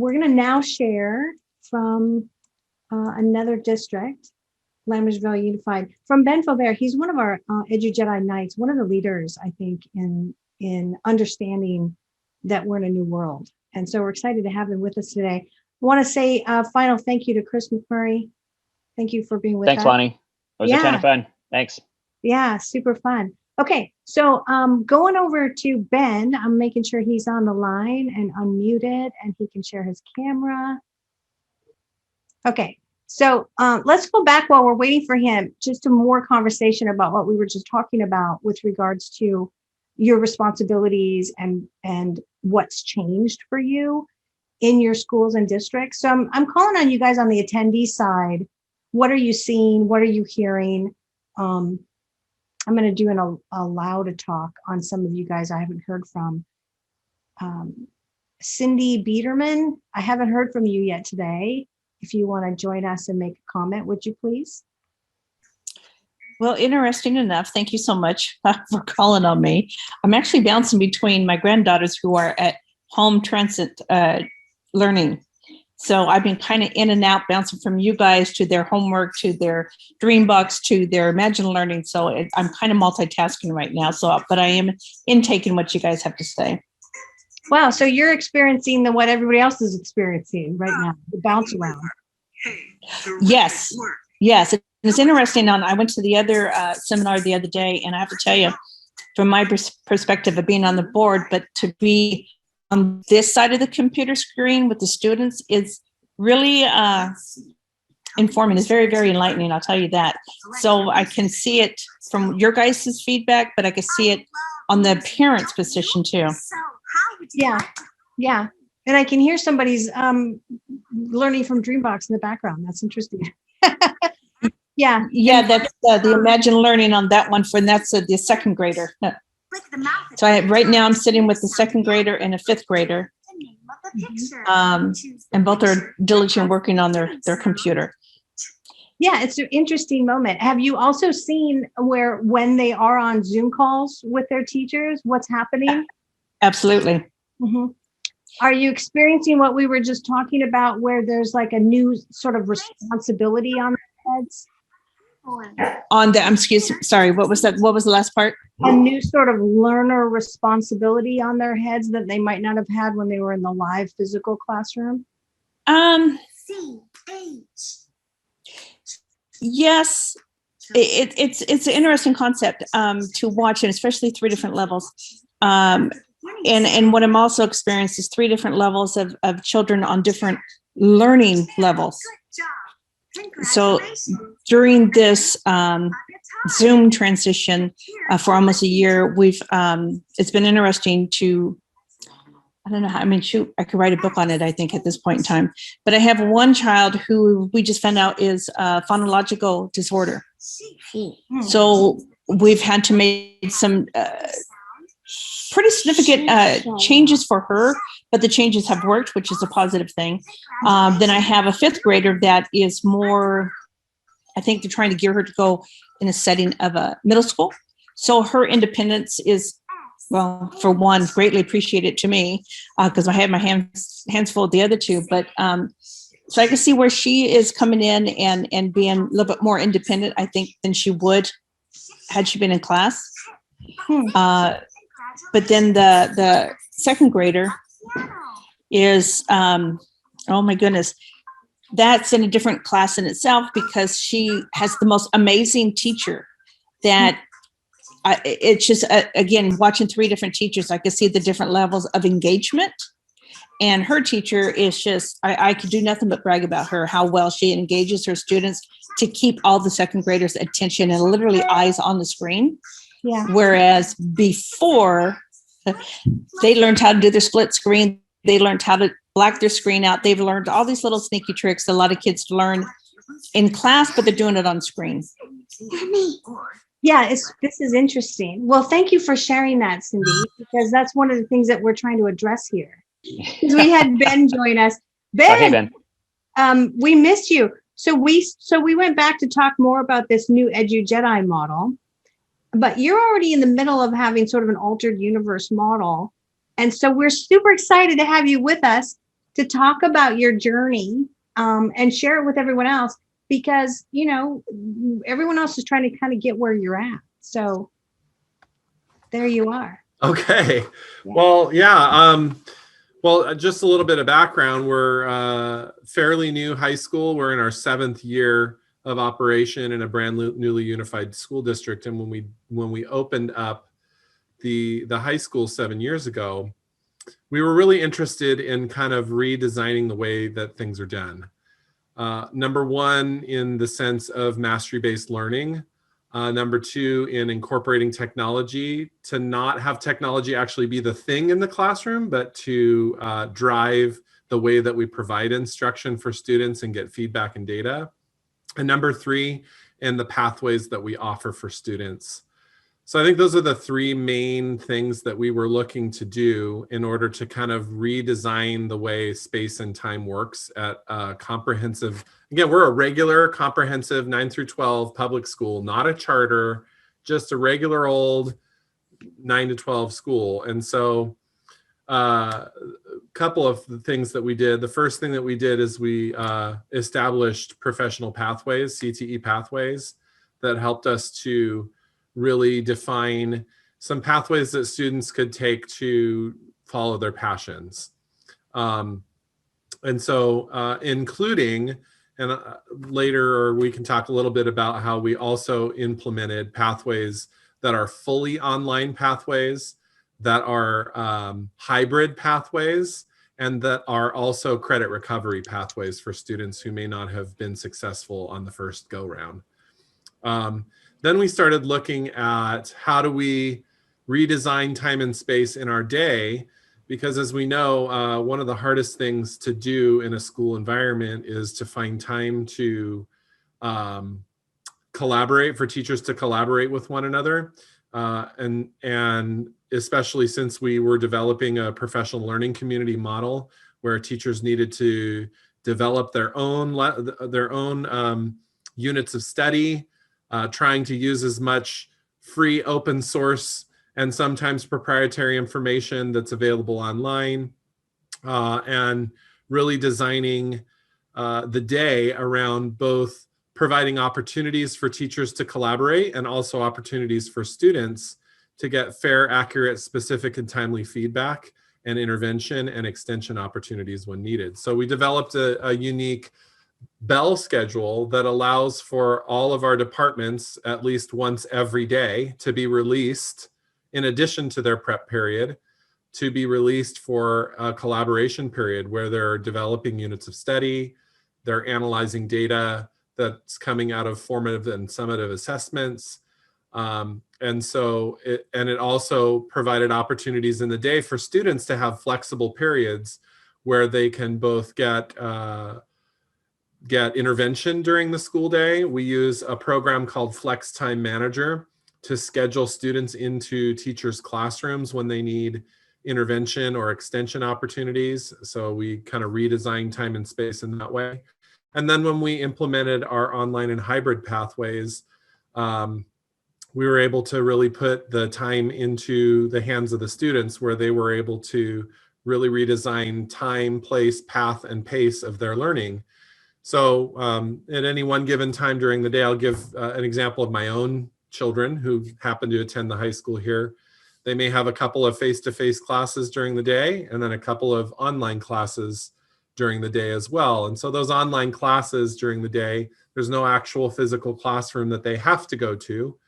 we're going to now share from another district, Lammersville Unified, from Ben Fobert. He's one of our Edu Jedi Knights, one of the leaders, I think, in understanding that we're in a new world. And so we're excited to have him with us today. I want to say a final thank you to Chris McMurray. Thank you for being with us. Thanks, Lonnie. It was a ton of fun. Thanks. Yeah, super fun. Okay, so going over to Ben, I'm making sure he's on the line and unmuted and he can share his camera. Okay, so let's go back while we're waiting for him, just to more conversation about what we were just talking about with regards to your responsibilities and what's changed for you in your schools and districts. So I'm calling on you guys on the attendee side. What are you seeing? What are you hearing? I'm going to do an allow to talk on some of you guys I haven't heard from. Cindy Biederman, I haven't heard from you yet today. If you want to join us and make a comment, would you please? Well, interesting enough. Thank you so much for calling on me. I'm actually bouncing between my granddaughters who are at home transit learning. So I've been kind of in and out, bouncing from you guys to their homework, to their Dreambox, to their Imagine Learning. So I'm kind of multitasking right now. So, but I am intaking what you guys have to say. Wow. So you're experiencing what everybody else is experiencing right now, the bounce around. Yes. Yes. It's interesting. I went to the other seminar the other day, and I have to tell you, from my perspective of being on the board, but to be on this side of the computer screen with the students is really informing. It's very, very enlightening. I'll tell you that. So I can see it from your guys' feedback, but I can see it on the parents' position too. Yeah. Yeah. And I can hear somebody's learning from Dreambox in the background. That's interesting. Yeah. Yeah, that's the Imagine Learning on that one, and that's the second grader. So right now I'm sitting with the second grader and a fifth grader. And both are diligent working on their computer. Yeah, it's an interesting moment. Have you also seen when they are on Zoom calls with their teachers, what's happening? Absolutely. Mm-hmm. Are you experiencing what we were just talking about, where there's like a new sort of responsibility on their heads? Sorry, what was that? What was the last part? A new sort of learner responsibility on their heads that they might not have had when they were in the live physical classroom? Yes, it's an interesting concept to watch, and especially 3 different levels. And what I'm also experiencing is 3 different levels of children on different learning levels. So during this Zoom transition for almost a year, it's been interesting to, I don't know how, I could write a book on it, I think, at this point in time. But I have one child who we just found out is phonological disorder. So we've had to make some pretty significant changes for her, but the changes have worked, which is a positive thing. Then I have a 5th grader that is more, I think they're trying to gear her to go in a setting of a middle school. So her independence is, well, for one, greatly appreciated to me because I had my hands full of the other 2. But so I can see where she is coming in and being a little bit more independent, I think, than she would had she been in class. But then the 2nd grader is, oh my goodness, that's in a different class in itself because she has the most amazing teacher that it's just, again, watching 3 different teachers, I could see the different levels of engagement. And her teacher is just, I could do nothing but brag about her, how well she engages her students to keep all the 2nd graders' attention and literally eyes on the screen. Yeah. Whereas before, they learned how to do their split screen. They learned how to black their screen out. They've learned all these little sneaky tricks a lot of kids learn in class, but they're doing it on screen. Yeah, this is interesting. Well, thank you for sharing that, Cindy, because that's one of the things that we're trying to address here. Because we had Ben join us. Ben, hey, Ben. We missed you. So we went back to talk more about this new Edu Jedi model, but you're already in the middle of having sort of an altered universe model. And so we're super excited to have you with us. to talk about your journey and share it with everyone else, because, you know, everyone else is trying to kind of get where you're at. So there you are. Okay. Yeah. Well, yeah. Well, just a little bit of background. We're fairly new high school. We're in our 7th year of operation in a brand newly unified school district. And when we opened up the high school 7 years ago, we were really interested in kind of redesigning the way that things are done. Number one, in the sense of mastery-based learning. Number 2, in incorporating technology, to not have technology actually be the thing in the classroom, but to drive the way that we provide instruction for students and get feedback and data. And number 3, in the pathways that we offer for students. So I think those are the 3 main things that we were looking to do in order to kind of redesign the way space and time works at a comprehensive, again, we're a regular comprehensive 9 through 12 public school, not a charter, just a regular old 9 to 12 school. And so a couple of the things that we did, the first thing that we did is we established professional pathways, CTE pathways, that helped us to really define some pathways that students could take to follow their passions. And so including, and later we can talk a little bit about how we also implemented pathways that are fully online pathways, that are hybrid pathways, and that are also credit recovery pathways for students who may not have been successful on the first go round. Then we started looking at how do we redesign time and space in our day, because as we know, one of the hardest things to do in a school environment is to find time to collaborate, for teachers to collaborate with one another. And especially since we were developing a professional learning community model where teachers needed to develop their own units of study, trying to use as much free open source and sometimes proprietary information that's available online, and really designing the day around both providing opportunities for teachers to collaborate and also opportunities for students to get fair, accurate, specific, and timely feedback and intervention and extension opportunities when needed. So we developed a unique bell schedule that allows for all of our departments at least once every day to be released, in addition to their prep period, to be released for a collaboration period where they're developing units of study, they're analyzing data that's coming out of formative and summative assessments. And so it also provided opportunities in the day for students to have flexible periods where they can both get intervention during the school day. We use a program called Flex Time Manager to schedule students into teachers' classrooms when they need intervention or extension opportunities. So we kind of redesign time and space in that way. And then when we implemented our online and hybrid pathways, we were able to really put the time into the hands of the students, where they were able to really redesign time, place, path, and pace of their learning. So at any one given time during the day, I'll give an example of my own children who happen to attend the high school here. They may have a couple of face-to-face classes during the day and then a couple of online classes during the day as well. And so those online classes during the day, there's no actual physical classroom that they have to go to.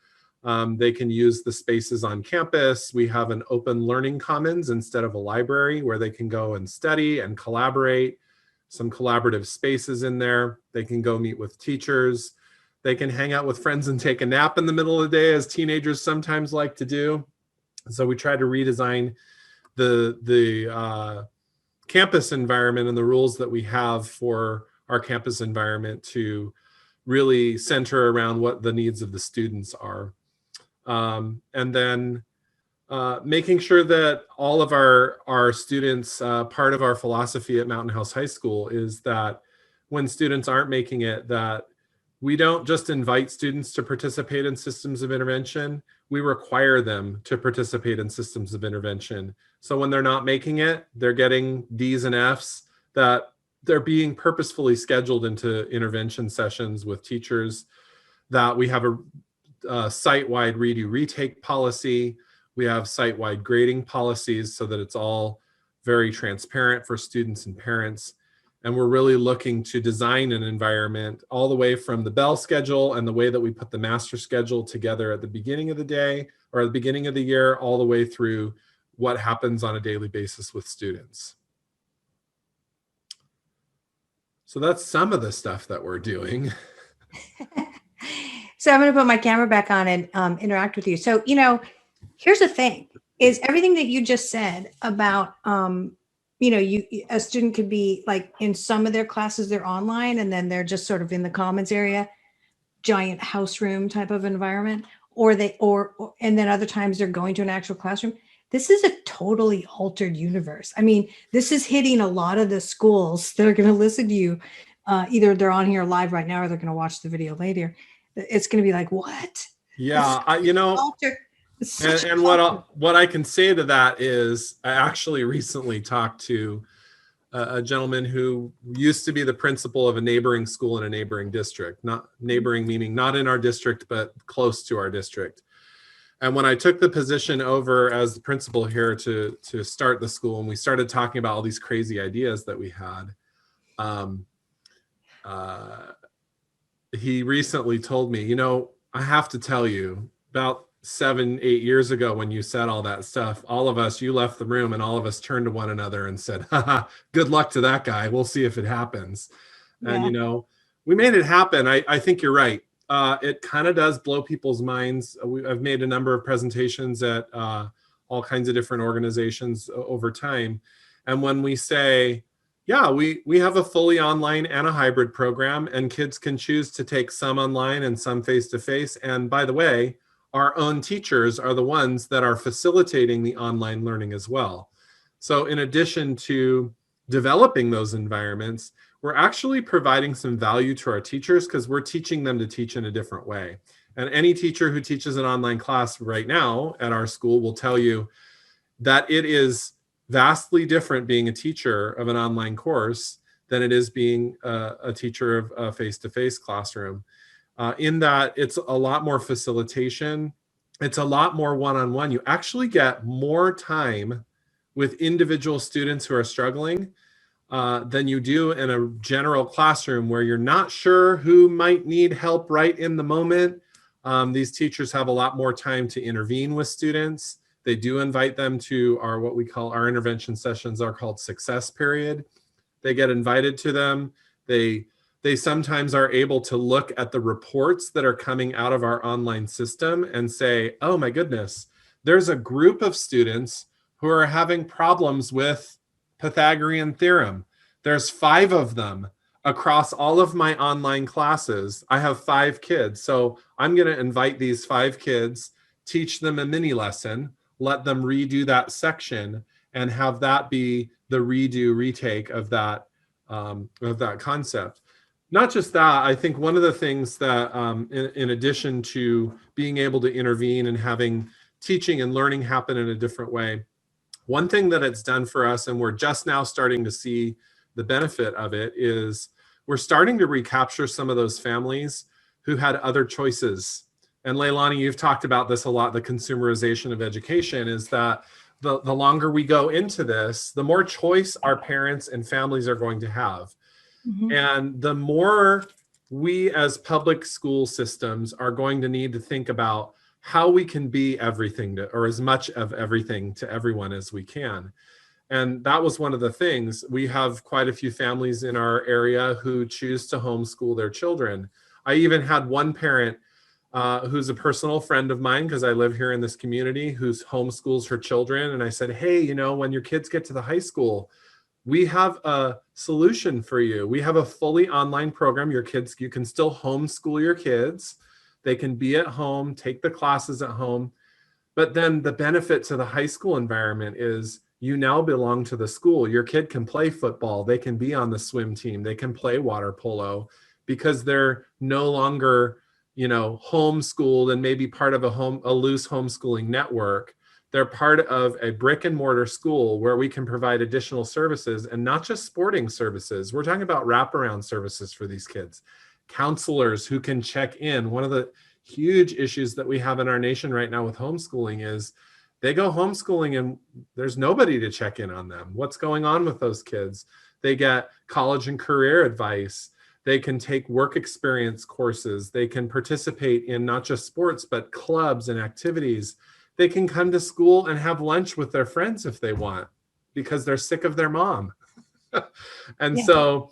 They can use the spaces on campus. We have an open learning commons instead of a library where they can go and study and collaborate. Some collaborative spaces in there. They can go meet with teachers. They can hang out with friends and take a nap in the middle of the day, as teenagers sometimes like to do. So we try to redesign the campus environment and the rules that we have for our campus environment to really center around what the needs of the students are. And then making sure that all of our students, part of our philosophy at Mountain House High School is that when students aren't making it, that we don't just invite students to participate in systems of intervention, we require them to participate in systems of intervention. So when they're not making it, they're getting D's and F's, that they're being purposefully scheduled into intervention sessions with teachers, that we have a site-wide redo retake policy. We have site-wide grading policies so that it's all very transparent for students and parents. And we're really looking to design an environment all the way from the bell schedule and the way that we put the master schedule together at the beginning of the day or at the beginning of the year, all the way through what happens on a daily basis with students. So that's some of the stuff that we're doing. So I'm going to put my camera back on and interact with you. So, here's the thing, is everything that you just said about, a student could be like in some of their classes, they're online and then they're just sort of in the commons area, giant house room type of environment, and then other times they're going to an actual classroom. This is a totally altered universe. I mean, this is hitting a lot of the schools that are going to listen to you. Either they're on here live right now or they're going to watch the video later. It's going to be like, what? Yeah, and what I can say to that is I actually recently talked to a gentleman who used to be the principal of a neighboring school in a neighboring district, not neighboring meaning not in our district, but close to our district. And when I took the position over as the principal here to start the school, and we started talking about all these crazy ideas that we had, he recently told me, I have to tell you, about 7-8 years ago when you said all that stuff, all of us, you left the room and all of us turned to one another and said, haha, good luck to that guy. We'll see if it happens. Yeah. And, we made it happen. I think you're right. It kind of does blow people's minds. I've made a number of presentations at all kinds of different organizations over time. And when we say, yeah, we have a fully online and a hybrid program, and kids can choose to take some online and some face-to-face. And by the way, our own teachers are the ones that are facilitating the online learning as well. So in addition to developing those environments, we're actually providing some value to our teachers because we're teaching them to teach in a different way. And any teacher who teaches an online class right now at our school will tell you that it is vastly different being a teacher of an online course than it is being a teacher of a face-to-face classroom. In that it's a lot more facilitation. It's a lot more one-on-one. You actually get more time with individual students who are struggling than you do in a general classroom where you're not sure who might need help right in the moment. These teachers have a lot more time to intervene with students. They do invite them to what we call our intervention sessions are called success period. They get invited to them. They sometimes are able to look at the reports that are coming out of our online system and say, oh my goodness, there's a group of students who are having problems with Pythagorean theorem. There's 5 of them across all of my online classes. I have 5 kids. So I'm going to invite these 5 kids, teach them a mini lesson, let them redo that section, and have that be the redo retake of that concept. Not just that, I think one of the things that in addition to being able to intervene and having teaching and learning happen in a different way, one thing that it's done for us, and we're just now starting to see the benefit of it, is we're starting to recapture some of those families who had other choices. And Leilani, you've talked about this a lot, the consumerization of education, is that the longer we go into this, the more choice our parents and families are going to have. Mm-hmm. And the more we as public school systems are going to need to think about how we can be everything or as much of everything to everyone as we can. And that was one of the things. We have quite a few families in our area who choose to homeschool their children. I even had one parent who's a personal friend of mine, because I live here in this community, who's homeschools her children. And I said, hey, when your kids get to the high school, we have a solution for you. We have a fully online program. You can still homeschool your kids. They can be at home, take the classes at home. But then the benefit to the high school environment is you now belong to the school. Your kid can play football. They can be on the swim team. They can play water polo because they're no longer, homeschooled and maybe part of a loose homeschooling network. They're part of a brick and mortar school where we can provide additional services, and not just sporting services. We're talking about wraparound services for these kids. Counselors who can check in. One of the huge issues that we have in our nation right now with homeschooling is they go homeschooling and there's nobody to check in on them. What's going on with those kids? They get college and career advice. They can take work experience courses. They can participate in not just sports, but clubs and activities. They can come to school and have lunch with their friends if they want, because they're sick of their mom. And so,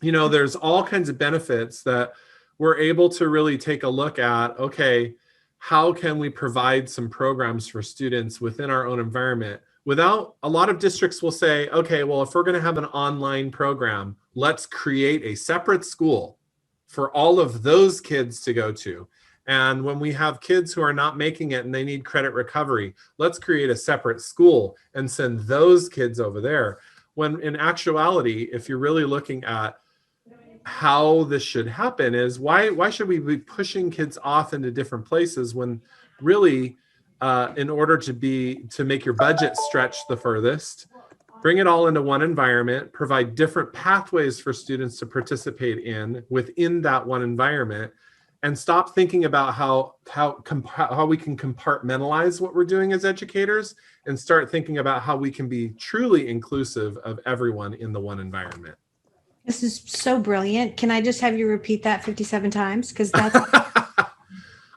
there's all kinds of benefits that we're able to really take a look at. Okay, how can we provide some programs for students within our own environment? Without, a lot of districts will say, okay, well, if we're going to have an online program, let's create a separate school for all of those kids to go to. And when we have kids who are not making it and they need credit recovery, let's create a separate school and send those kids over there. When in actuality, if you're really looking at how this should happen, is why should we be pushing kids off into different places when really, in order to make your budget stretch the furthest, bring it all into one environment, provide different pathways for students to participate in within that one environment, and stop thinking about how we can compartmentalize what we're doing as educators, and start thinking about how we can be truly inclusive of everyone in the one environment. This is so brilliant. Can I just have you repeat that 57 times? Because that's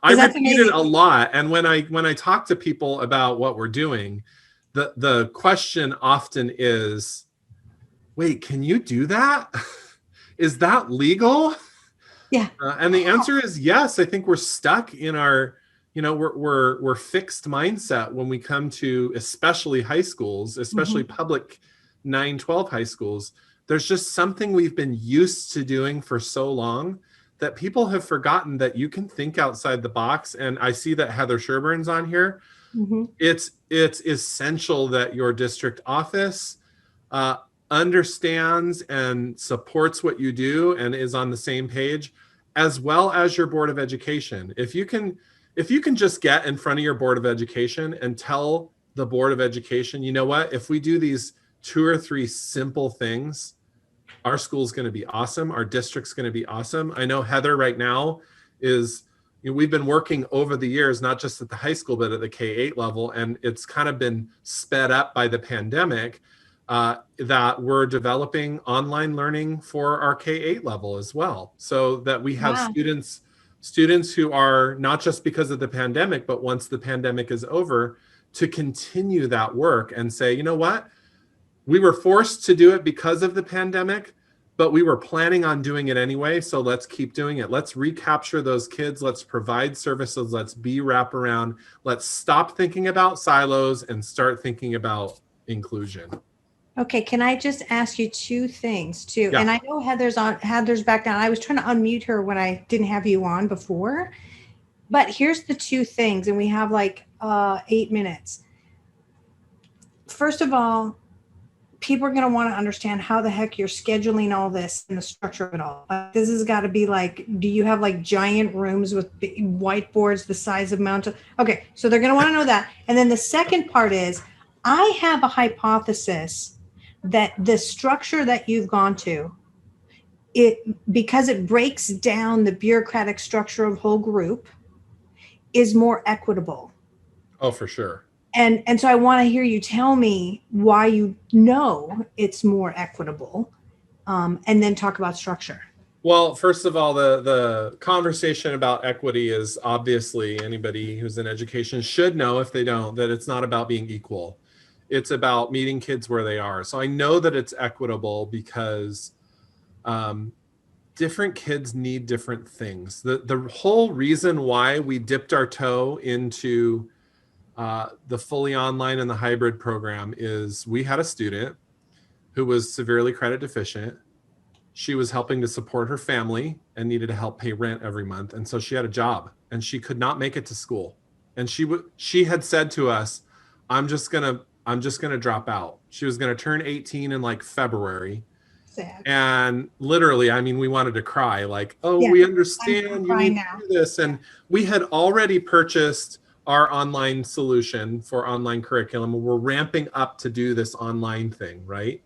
I repeat it a lot. And when I talk to people about what we're doing, the question often is, wait, can you do that? Is that legal? Yeah. And the answer is yes. I think we're stuck in our, we're fixed mindset when we come to especially high schools, especially public 9-12 high schools. There's just something we've been used to doing for so long that people have forgotten that you can think outside the box. And I see that Heather Sherburn's on here. It's essential that your district office understands and supports what you do and is on the same page, as well as your Board of Education. If you can just get in front of your Board of Education and tell the Board of Education, you know what, if we do these 2 or 3 simple things, our school's going to be awesome. Our district's going to be awesome. I know Heather right now is, we've been working over the years, not just at the high school, but at the K-8 level. And it's kind of been sped up by the pandemic, that we're developing online learning for our K-8 level as well. So that we have students who are, not just because of the pandemic, but once the pandemic is over, to continue that work and say, you know what? We were forced to do it because of the pandemic, but we were planning on doing it anyway. So let's keep doing it. Let's recapture those kids. Let's provide services. Let's be wraparound. Let's stop thinking about silos and start thinking about inclusion. Okay. Can I just ask you 2 things too? Yeah. And I know Heather's back down. I was trying to unmute her when I didn't have you on before, but here's the 2 things. And we have like 8 minutes. First of all, people are going to want to understand how the heck you're scheduling all this and the structure of it all. This has got to be like, do you have like giant rooms with whiteboards the size of mountains? Okay, so they're going to want to know that. And then the second part is, I have a hypothesis that the structure that you've gone to, because it breaks down the bureaucratic structure of whole group, is more equitable. Oh, for sure. And so I want to hear you tell me why you know it's more equitable, and then talk about structure. Well, first of all, the conversation about equity is obviously, anybody who's in education should know, if they don't, that it's not about being equal. It's about meeting kids where they are. So I know that it's equitable because different kids need different things. The whole reason why we dipped our toe into the fully online and the hybrid program is we had a student who was severely credit deficient. She was helping to support her family and needed to help pay rent every month. And so she had a job and she could not make it to school. And she had said to us, I'm just going to drop out. She was going to turn 18 in like February. Sad. And literally, I mean, we wanted to cry, like, oh, Yeah, we understand you need now. to do this. And we had already purchased our online solution for online curriculum. We're ramping up to do this online thing, right?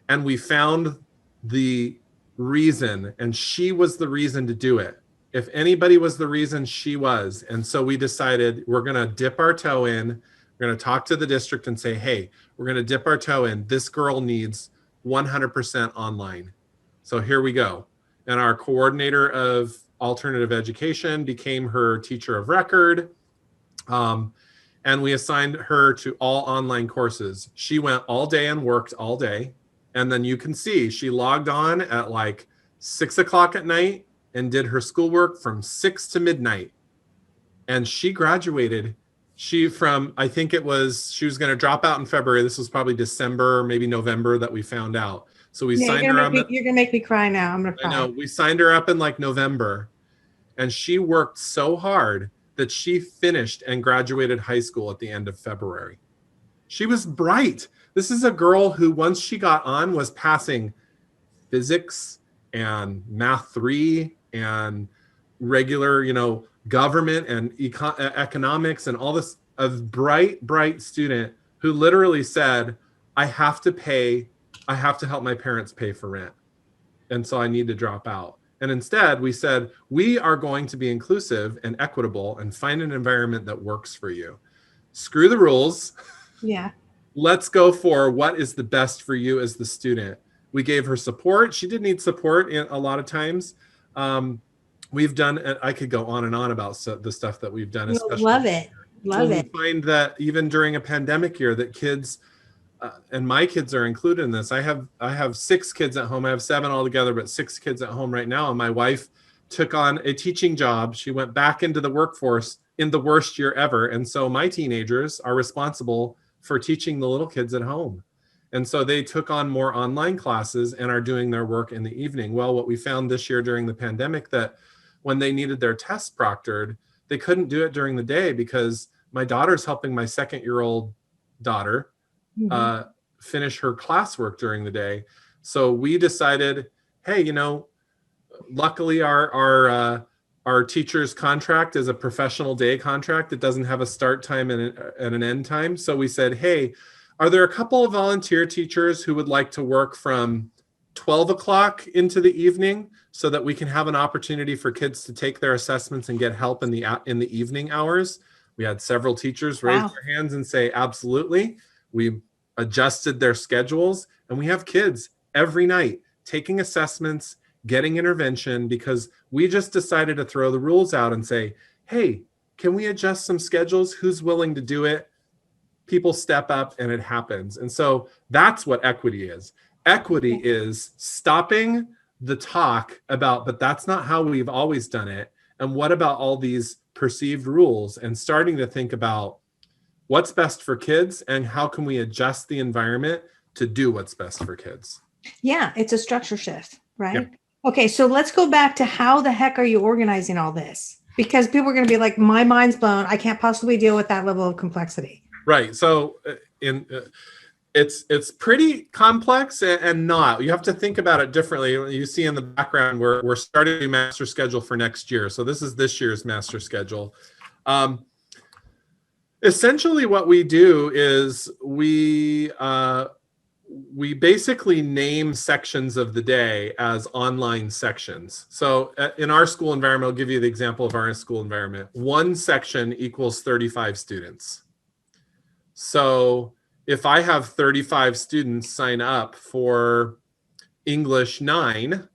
And we found the reason, and she was the reason to do it. If anybody was the reason, she was. And so we decided we're going to dip our toe in. We're going to talk to the district and say, hey, we're going to dip our toe in. This girl needs 100% online. So here we go. And our coordinator of alternative education became her teacher of record. And we assigned her to all online courses. She went all day and worked all day. And then you can see she logged on at like 6 o'clock at night and did her schoolwork from 6 to midnight. And she graduated. I think she was going to drop out in February. This was probably December, maybe November that we found out. So we signed her up. You're going to make me cry now. I'm going to cry. I know. We signed her up in like November. And she worked so hard that she finished and graduated high school at the end of February. She was bright. This is a girl who, once she got on, was passing physics and math 3 and regular, government and economics and all this. A bright student who literally said, I have to help my parents pay for rent. And so I need to drop out. And instead we said, we are going to be inclusive and equitable and find an environment that works for you. Screw the rules. Yeah. Let's go for what is the best for you as the student. We gave her support. She did need support a lot of times. We've done, and I could go on and on about the stuff that we've done. Especially love it. Love it. We find that even during a pandemic year that kids, and my kids are included in this. I have 6 kids at home. I have 7 altogether, but 6 kids at home right now. And my wife took on a teaching job. She went back into the workforce in the worst year ever. And so my teenagers are responsible for teaching the little kids at home. And so they took on more online classes and are doing their work in the evening. Well, what we found this year during the pandemic, that when they needed their tests proctored, they couldn't do it during the day because my daughter's helping my 2-year-old daughter finish her classwork during the day. So we decided, hey, luckily our teacher's contract is a professional day contract. It doesn't have a start time and an end time. So we said, hey, are there a couple of volunteer teachers who would like to work from 12 o'clock into the evening so that we can have an opportunity for kids to take their assessments and get help in the evening hours? We had several teachers raise their hands and say, absolutely. We adjusted their schedules, and we have kids every night taking assessments, getting intervention, because we just decided to throw the rules out and say, hey, can we adjust some schedules? Who's willing to do it? People step up and it happens. And so that's what equity is. Equity is stopping the talk about, but that's not how we've always done it. And what about all these perceived rules, and starting to think about what's best for kids and how can we adjust the environment to do what's best for kids. Yeah, it's a structure shift, right? Yeah. Okay, so let's go back to how the heck are you organizing all this? Because people are going to be like, my mind's blown. I can't possibly deal with that level of complexity. Right. So it's pretty complex and not. You have to think about it differently. You see in the background, we're starting a master schedule for next year. So this is this year's master schedule. Essentially what we do is we basically name sections of the day as online sections. So in our school environment, I'll give you the example of our school environment. One section equals 35 students. So if I have 35 students sign up for English 9,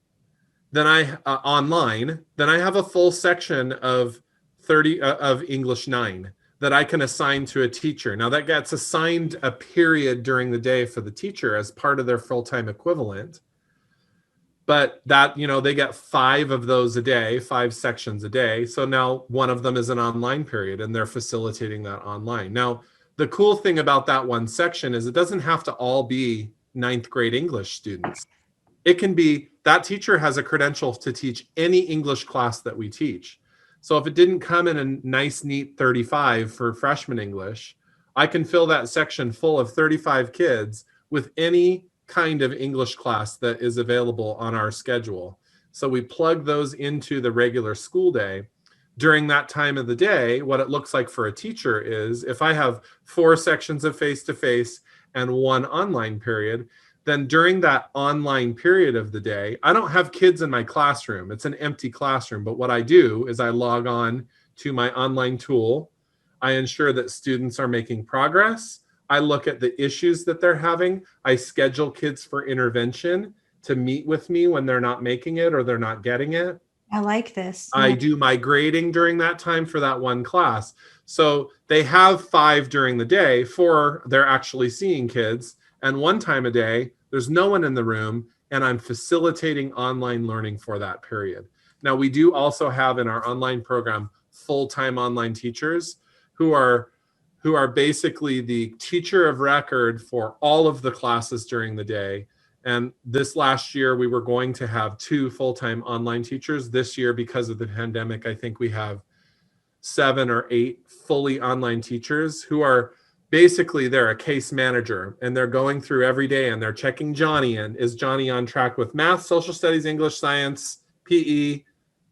then online, then I have a full section of 30 of English 9 that I can assign to a teacher. Now that gets assigned a period during the day for the teacher as part of their full-time equivalent. But that, they get 5 of those a day, 5 sections a day. So now one of them is an online period and they're facilitating that online. Now, the cool thing about that one section is it doesn't have to all be 9th grade English students. It can be that teacher has a credential to teach any English class that we teach. So if it didn't come in a nice, neat 35 for freshman English, I can fill that section full of 35 kids with any kind of English class that is available on our schedule. So we plug those into the regular school day. during that time of the day, what it looks like for a teacher is if I have 4 sections of face-to-face and 1 online period, then during that online period of the day, I don't have kids in my classroom. It's an empty classroom. But what I do is I log on to my online tool. I ensure that students are making progress. I look at the issues that they're having. I schedule kids for intervention to meet with me when they're not making it or they're not getting it. I like this. I do my grading during that time for that one class. So they have 5 during the day, 4 they're actually seeing kids, and 1 time a day, there's no one in the room, and I'm facilitating online learning for that period. Now, we do also have in our online program full-time online teachers who are basically the teacher of record for all of the classes during the day. And this last year, we were going to have 2 full-time online teachers. This year, because of the pandemic, I think we have 7 or 8 fully online teachers who are basically, they're a case manager, and they're going through every day and they're checking Johnny in. Is Johnny on track with math, social studies, English, science, PE,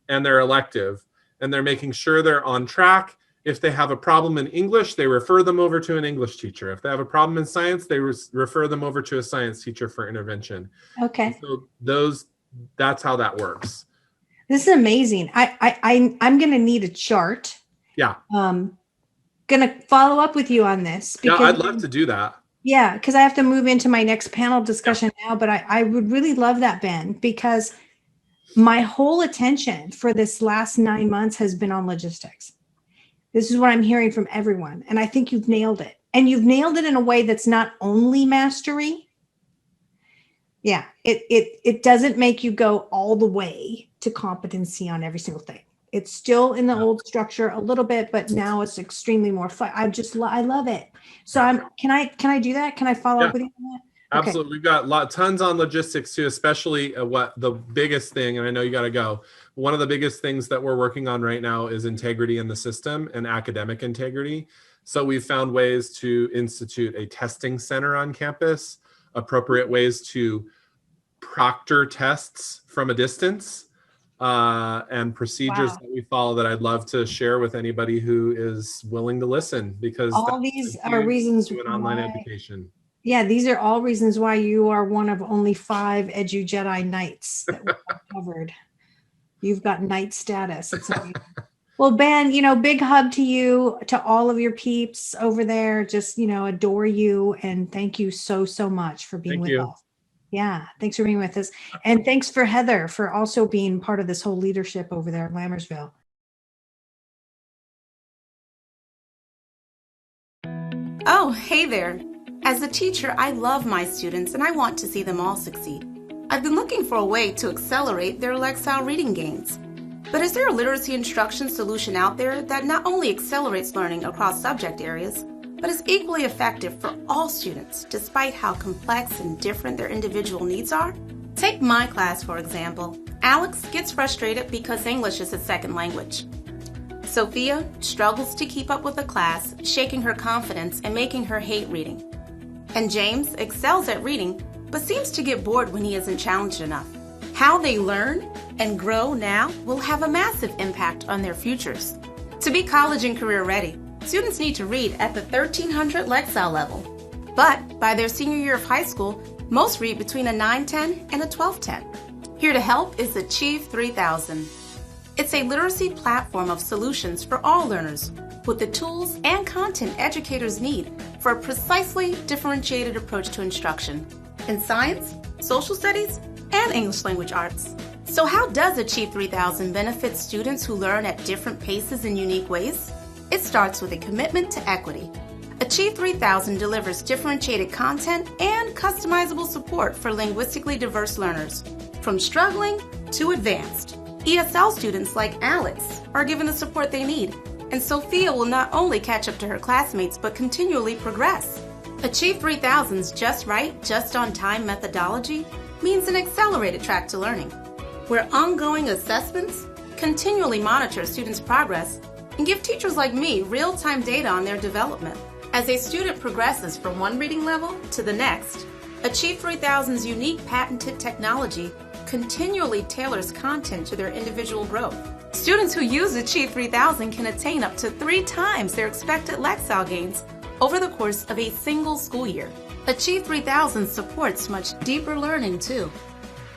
and their elective? And they're making sure they're on track. If they have a problem in English, they refer them over to an English teacher. If they have a problem in science, they refer them over to a science teacher for intervention. Okay. So that's how that works. This is amazing. I'm going to need a chart. Yeah. Going to follow up with you on this. Yeah, I'd love to do that. Yeah, because I have to move into my next panel discussion now, but I would really love that, Ben, because my whole attention for this last 9 months has been on logistics. This is what I'm hearing from everyone. And I think you've nailed it. And you've nailed it in a way that's not only mastery. Yeah, it doesn't make you go all the way to competency on every single thing. It's still in the old structure a little bit, but now it's extremely more fun. I love it. So can I do that? Can I follow up with you on that? Absolutely. Okay. We've got tons on logistics too, especially what the biggest thing, and I know you got to go. One of the biggest things that we're working on right now is integrity in the system and academic integrity. So we've found ways to institute a testing center on campus, appropriate ways to proctor tests from a distance, and procedures that we follow that I'd love to share with anybody who is willing to listen, because all these are reasons to an online education. Yeah, these are all reasons why you are one of only 5 Edu Jedi Knights that we've covered. You've got knight status. It's amazing. Well, Ben, big hug to you, to all of your peeps over there. Just, adore you. And thank you so, so much for being with us. Yeah, thanks for being with us. And thanks for Heather for also being part of this whole leadership over there in Lammersville. Oh, hey there. As a teacher, I love my students and I want to see them all succeed. I've been looking for a way to accelerate their Lexile reading gains. But is there a literacy instruction solution out there that not only accelerates learning across subject areas, but is equally effective for all students, despite how complex and different their individual needs are? Take my class, for example. Alex gets frustrated because English is his second language. Sophia struggles to keep up with the class, shaking her confidence and making her hate reading. And James excels at reading, but seems to get bored when he isn't challenged enough. How they learn and grow now will have a massive impact on their futures. To be college and career ready, students need to read at the 1300 Lexile level. But by their senior year of high school, most read between a 910 and a 1210. Here to help is Achieve 3000. It's a literacy platform of solutions for all learners, with the tools and content educators need for a precisely differentiated approach to instruction in science, social studies, and English language arts. So how does Achieve 3000 benefit students who learn at different paces in unique ways? It starts with a commitment to equity. Achieve 3000 delivers differentiated content and customizable support for linguistically diverse learners, from struggling to advanced. ESL students like Alex are given the support they need, and Sophia will not only catch up to her classmates but continually progress. Achieve 3000's just right, just on time methodology means an accelerated track to learning, where ongoing assessments continually monitor students' progress and give teachers like me real-time data on their development. As a student progresses from one reading level to the next, Achieve 3000's unique patented technology continually tailors content to their individual growth. Students who use Achieve 3000 can attain up to 3 times their expected Lexile gains over the course of a single school year. Achieve 3000 supports much deeper learning too,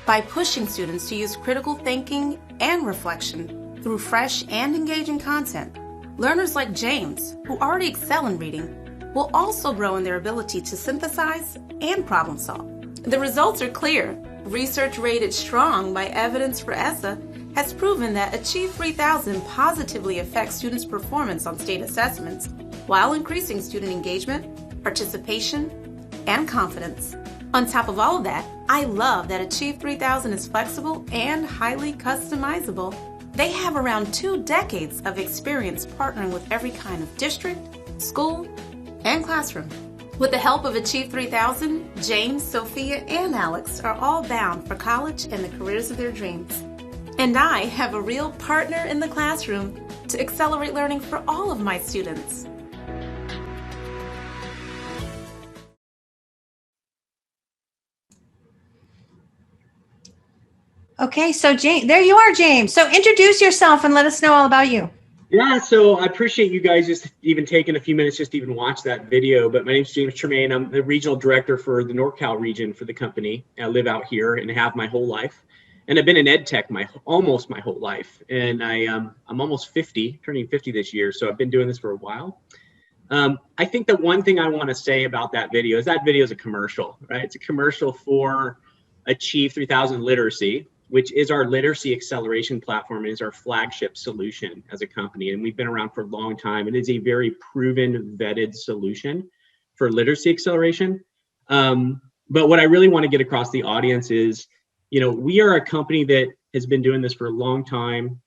by pushing students to use critical thinking and reflection through fresh and engaging content. Learners like James, who already excel in reading, will also grow in their ability to synthesize and problem solve. The results are clear. Research rated strong by Evidence for ESSA has proven that Achieve 3000 positively affects students' performance on state assessments while increasing student engagement, participation, and confidence. On top of all of that, I love that Achieve 3000 is flexible and highly customizable. They have around 2 decades of experience partnering with every kind of district, school, and classroom. With the help of Achieve 3000, James, Sophia, and Alex are all bound for college and the careers of their dreams. And I have a real partner in the classroom to accelerate learning for all of my students. Okay, so James, there you are, James. So introduce yourself and let us know all about you. Yeah, so I appreciate you guys just even taking a few minutes just to even watch that video. But my name is James Tremaine. I'm the regional director for the NorCal region for the company. I live out here and have my whole life. And I've been in ed tech almost my whole life. And I'm almost 50, turning 50 this year. So I've been doing this for a while. I think the one thing I want to say about that video is a commercial, right? It's a commercial for Achieve 3000 Literacy, which is our literacy acceleration platform, is our flagship solution as a company. And we've been around for a long time. It is a very proven, vetted solution for literacy acceleration. But what I really want to get across the audience is, we are a company that has been doing this for a long time.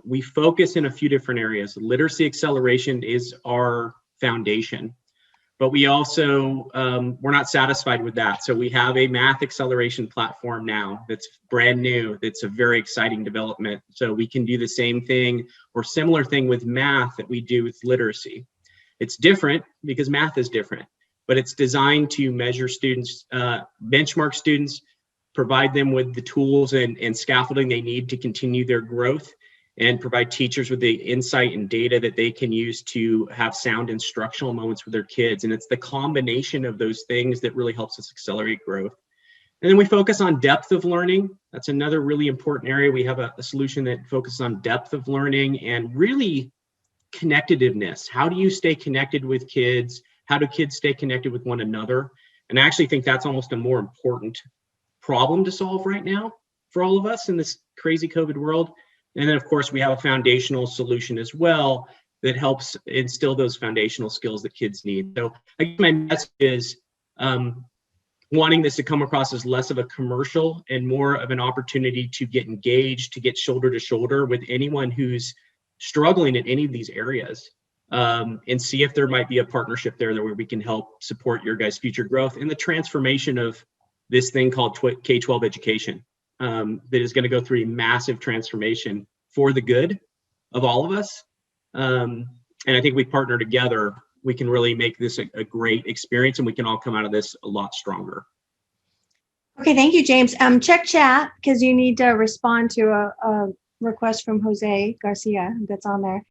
We focus in a few different areas. Literacy acceleration is our foundation. But we also, we're not satisfied with that. So we have a math acceleration platform now that's brand new. That's a very exciting development. So we can do the same thing or similar thing with math that we do with literacy. It's different because math is different, but it's designed to measure students, benchmark students, provide them with the tools and scaffolding they need to continue their growth, and provide teachers with the insight and data that they can use to have sound instructional moments with their kids. And it's the combination of those things that really helps us accelerate growth. And then we focus on depth of learning. That's another really important area. We have a solution that focuses on depth of learning and really connectedness. How do you stay connected with kids? How do kids stay connected with one another? And I actually think that's almost a more important problem to solve right now for all of us in this crazy COVID world. And then, of course, we have a foundational solution as well that helps instill those foundational skills that kids need. So I guess my message is wanting this to come across as less of a commercial and more of an opportunity to get engaged, to get shoulder to shoulder with anyone who's struggling in any of these areas, and see if there might be a partnership there where we can help support your guys' future growth and the transformation of this thing called K-12 education. That is going to go through a massive transformation for the good of all of us. And I think we partner together, we can really make this a great experience, and we can all come out of this a lot stronger. Okay, thank you, James. Check chat because you need to respond to a request from Jose Garcia that's on there.